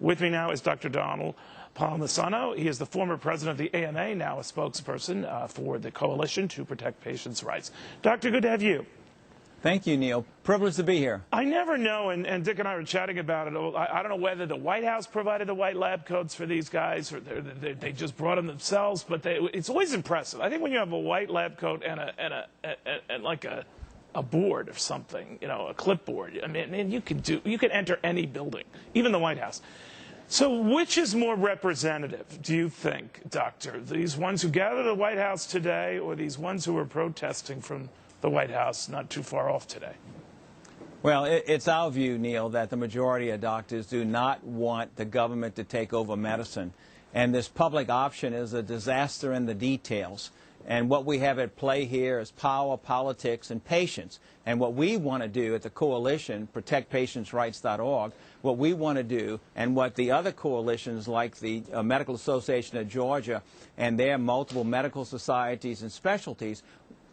With me now is Dr. Donald Palmisano. He is the former president of the AMA, now a spokesperson for the Coalition to Protect Patients' Rights. Doctor, good to have you. Thank you, Neil. Privileged to be here. I never know, and Dick and I were chatting about it, I don't know whether the White House provided the white lab coats for these guys or they just brought them themselves, but it's always impressive. I think when you have a white lab coat and like a board or something, you know, a clipboard, I mean, you can enter any building, even the White House. So which is more representative, do you think, Doctor? These ones who gathered at the White House today or these ones who were protesting from the White House not too far off today? Well, it's our view, Neil, that the majority of doctors do not want the government to take over medicine. And this public option is a disaster in the details. And what we have at play here is power, politics, and patience. And what we want to do at the coalition, protectpatientsrights.org, what we want to do, and what the other coalitions like the Medical Association of Georgia and their multiple medical societies and specialties,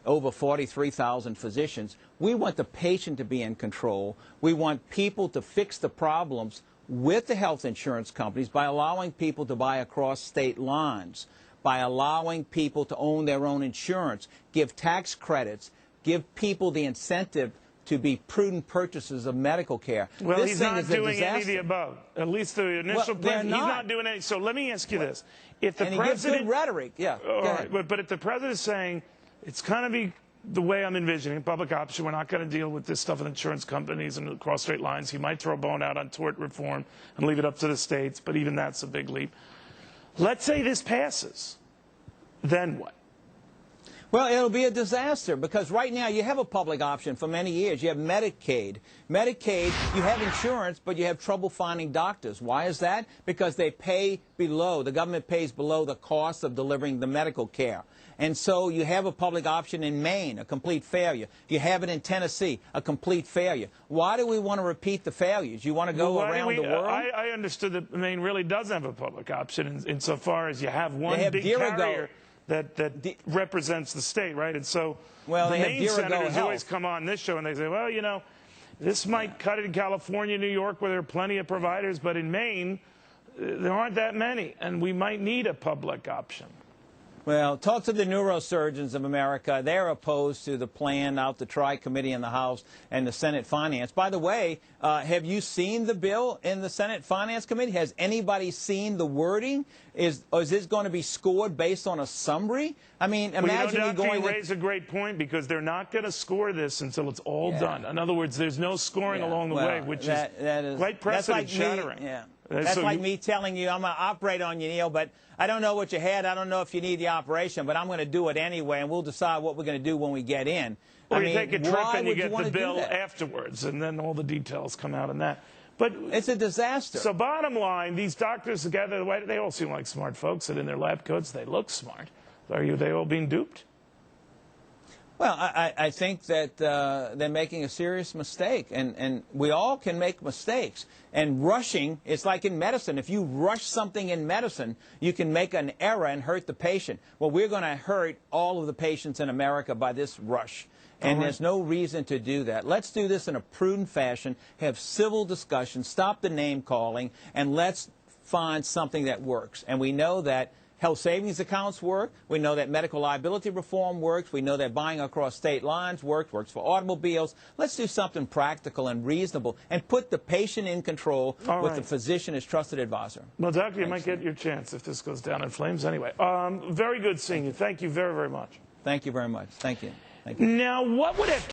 over 43,000 physicians, we want the patient to be in control. We want people to fix the problems with the health insurance companies by allowing people to buy across state lines, by allowing people to own their own insurance, give tax credits, give people the incentive to be prudent purchasers of medical care. Well, this he's thing not is doing any of the above. At least the initial plan, he's not doing any. So let me ask you this. If the and president, he gives good rhetoric, yeah. All right, but if the president is saying it's kind of the way I'm envisioning, public option, we're not going to deal with this stuff with insurance companies and across state lines. He might throw a bone out on tort reform and leave it up to the states, but even that's a big leap. Let's say this passes. Then what? Well, it'll be a disaster because right now you have a public option for many years. You have Medicaid. Medicaid, you have insurance, but you have trouble finding doctors. Why is that? Because they pay below, the government pays below the cost of delivering the medical care. And so you have a public option in Maine, a complete failure. You have it in Tennessee, a complete failure. Why do we want to repeat the failures? You want to go around the world? I understood that Maine really doesn't have a public option insofar as you have one big carrier that represents the state, right? And so the Maine senators always come on this show and they say, well, you know, this might cut it in California, New York, where there are plenty of providers, but in Maine, there aren't that many, and we might need a public option. Well, talk to the neurosurgeons of America. They're opposed to the plan out the Tri-Committee in the House and the Senate Finance. By the way, have you seen the bill in the Senate Finance Committee? Has anybody seen the wording? Is this going to be scored based on a summary? I mean, imagine you going... You raise a great point because they're not going to score this until it's all done. In other words, there's no scoring along the way, which is quite precedent-shattering. That's like me telling you I'm going to operate on you, Neil, but I don't know what you had. I don't know if you need the operation, but I'm going to do it anyway, and we'll decide what we're going to do when we get in. Or you take a trip and you get the bill afterwards, and then all the details come out in that. But it's a disaster. So bottom line, these doctors together, they all seem like smart folks, and in their lab coats, they look smart. Are they all being duped? Well, I think that they're making a serious mistake, and we all can make mistakes. And rushing, it's like in medicine. If you rush something in medicine, you can make an error and hurt the patient. Well, we're going to hurt all of the patients in America by this rush. And there's no reason to do that. Let's do this in a prudent fashion, have civil discussion, stop the name calling, and let's find something that works. And we know that health savings accounts work. We know that medical liability reform works. We know that buying across state lines works for automobiles. Let's do something practical and reasonable and put the patient in control with the physician as trusted advisor. Well, Doctor, you might get your chance if this goes down in flames anyway. Very good seeing you. Thank you very, very much. Thank you very much. Thank you. Thank you. Now, what would have